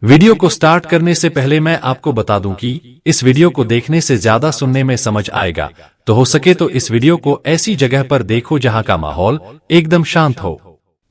Video को start करने से पहले मैं आपको बता दूं कि इस वीडियो को देखने से ज्यादा सुनने में समझ आएगा, तो हो सके तो इस वीडियो को ऐसी जगह पर देखो जहां का माहौल एकदम शांत हो।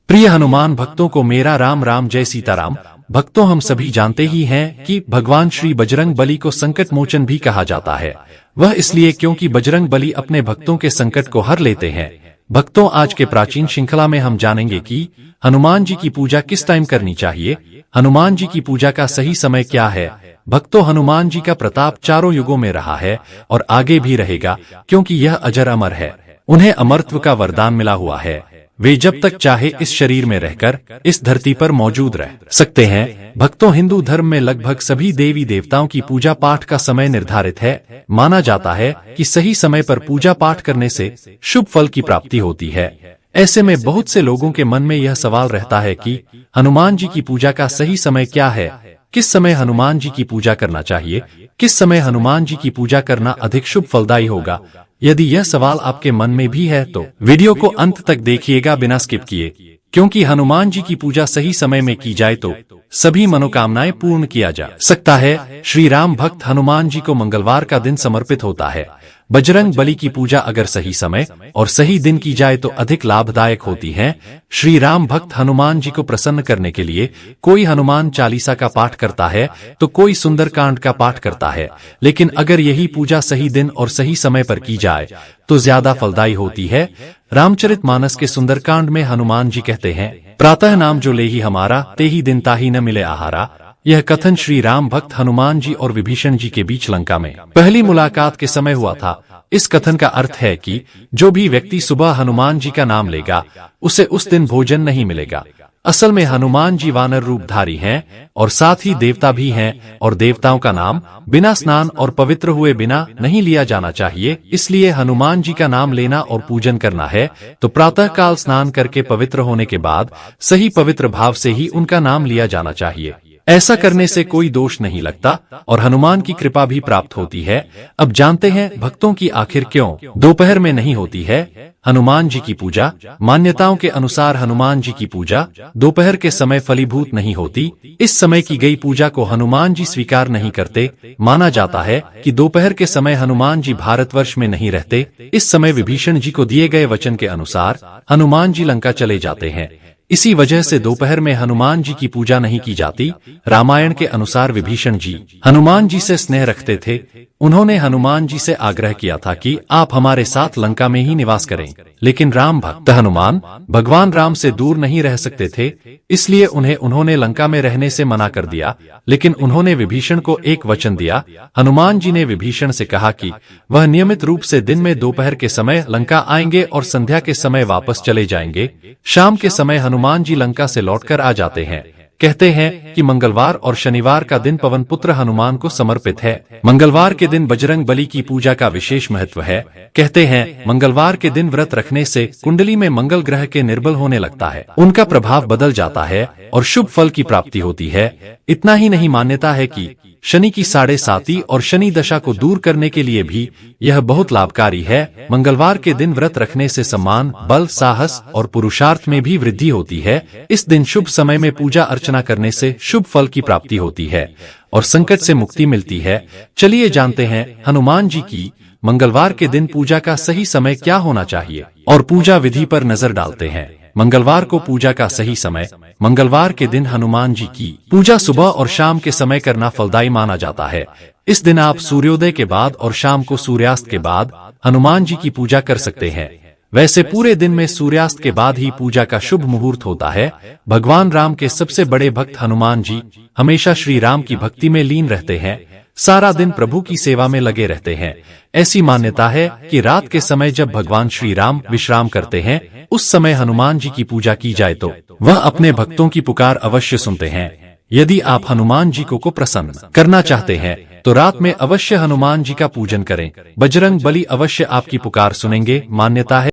प्रिय हनुमान भक्तों को मेरा राम राम, जय सीताराम। भक्तों, हम सभी जानते ही हैं कि भगवान श्री बजरंग बली को संकट मोचन भी कहा जाता है। वह इसलिए क्योंकि बजरंग बली अपने भक्तों के संकट को हर लेते हैं। भक्तों, आज के प्राचीन श्रृंखला में हम जानेंगे कि हनुमान जी की पूजा किस टाइम करनी चाहिए, हनुमान जी की पूजा का सही समय क्या है। भक्तों, हनुमान जी का प्रताप चारों युगों में रहा है और आगे भी रहेगा, क्योंकि यह अजर अमर है। उन्हें अमरत्व का वरदान मिला हुआ है। वे जब तक चाहे इस शरीर में रहकर इस धरती पर मौजूद रह सकते हैं। भक्तों, हिंदू धर्म में लगभग सभी देवी देवताओं की पूजा पाठ का समय निर्धारित है। माना जाता है कि सही समय पर पूजा पाठ करने से शुभ फल की प्राप्ति होती है। ऐसे में बहुत से लोगों के मन में यह सवाल रहता है कि हनुमान जी की पूजा का सही समय क्या है, किस समय हनुमान जी की पूजा करना चाहिए, किस समय हनुमान जी की पूजा करना अधिक शुभ फलदायी होगा। यदि यह सवाल आपके मन में भी है तो वीडियो को अंत तक देखिएगा बिना स्किप किए, क्योंकि हनुमान जी की पूजा सही समय में की जाए तो सभी मनोकामनाएं पूर्ण किया जा सकता है। श्री राम भक्त हनुमान जी को मंगलवार का दिन समर्पित होता है। बजरंग बली की पूजा अगर सही समय और सही दिन की जाए तो अधिक लाभदायक होती है। श्री राम भक्त हनुमान जी को प्रसन्न करने के लिए कोई हनुमान चालीसा का पाठ करता है तो कोई सुंदरकांड का पाठ करता है, लेकिन अगर यही पूजा सही दिन और सही समय पर की जाए तो ज्यादा फलदायी होती है। रामचरितमानस के सुंदरकांड में हनुमान जी कहते हैं, प्रातः नाम जो लेहि हमारा, तेहि दिन ताहि न मिले आहारा। यह कथन श्री राम भक्त हनुमान जी और विभीषण जी के बीच लंका में पहली मुलाकात के समय हुआ था। इस कथन का अर्थ है कि जो भी व्यक्ति सुबह हनुमान जी का नाम लेगा उसे उस दिन भोजन नहीं मिलेगा। असल में हनुमान जी वानर रूपधारी हैं और साथ ही देवता भी हैं, और देवताओं का नाम बिना स्नान और पवित्र हुए बिना नहीं लिया जाना चाहिए। इसलिए हनुमान जी का नाम लेना और पूजन करना है तो प्रातः काल स्नान करके पवित्र होने के बाद सही पवित्र भाव से ही उनका नाम लिया जाना चाहिए। ऐसा करने से कोई दोष नहीं लगता और हनुमान की कृपा भी प्राप्त होती है। अब जानते हैं भक्तों की आखिर क्यों दोपहर में नहीं होती है हनुमान जी की पूजा। मान्यताओं के अनुसार हनुमान जी की पूजा दोपहर के समय फलीभूत नहीं होती। इस समय की गई पूजा को हनुमान जी स्वीकार नहीं करते। माना जाता है कि दोपहर के समय हनुमान जी भारतवर्ष में नहीं रहते। इस समय विभीषण जी को दिए गए वचन के अनुसार हनुमान जी लंका चले जाते हैं। इसी वजह से दोपहर में हनुमान जी की पूजा नहीं की जाती। रामायण के अनुसार विभीषण जी हनुमान जी से स्नेह रखते थे। उन्होंने हनुमान जी से आग्रह किया था कि आप हमारे साथ लंका में ही निवास करें, लेकिन राम भक्त हनुमान भगवान राम से दूर नहीं रह सकते थे, इसलिए उन्होंने लंका में रहने से मना कर दिया। लेकिन उन्होंने विभीषण को एक वचन दिया। हनुमान जी ने विभीषण से कहा कि वह नियमित रूप से दिन में दोपहर के समय लंका आएंगे और संध्या के समय वापस चले जाएंगे। शाम के समय हनुमान जी लंका से लौटकर आ जाते हैं। कहते हैं कि मंगलवार और शनिवार का दिन पवन पुत्र हनुमान को समर्पित है। मंगलवार के दिन बजरंग बली की पूजा का विशेष महत्व है। कहते हैं मंगलवार के दिन व्रत रखने से कुंडली में मंगल ग्रह के निर्बल होने लगता है, उनका प्रभाव बदल जाता है और शुभ फल की प्राप्ति होती है। इतना ही नहीं, मान्यता है कि शनि की 7.5 और शनि दशा को दूर करने के लिए भी यह बहुत लाभकारी है। मंगलवार के दिन व्रत रखने से सम्मान, बल, साहस और पुरुषार्थ में भी वृद्धि होती है। इस दिन शुभ समय में पूजा अर्चना करने से शुभ फल की प्राप्ति होती है और संकट से मुक्ति मिलती है। चलिए जानते हैं हनुमान जी की मंगलवार के दिन पूजा का सही समय क्या होना चाहिए और पूजा विधि पर नजर डालते हैं। मंगलवार को पूजा का सही समय। मंगलवार के दिन हनुमान जी की पूजा सुबह और शाम के समय करना फलदायी माना जाता है। इस दिन आप सूर्योदय के बाद और शाम को सूर्यास्त के बाद हनुमान जी की पूजा कर सकते हैं। वैसे पूरे दिन में सूर्यास्त के बाद ही पूजा का शुभ मुहूर्त होता है। भगवान राम के सबसे बड़े भक्त हनुमान जी हमेशा श्री राम की भक्ति में लीन रहते हैं, सारा दिन प्रभु की सेवा में लगे रहते हैं। ऐसी मान्यता है कि रात के समय जब भगवान श्री राम विश्राम करते हैं उस समय हनुमान जी की पूजा की जाए तो वह अपने भक्तों की पुकार अवश्य सुनते हैं। यदि आप हनुमान जी को प्रसन्न करना चाहते हैं तो रात में अवश्य हनुमान जी का पूजन करें। बजरंग बली अवश्य आपकी पुकार सुनेंगे। मान्यता है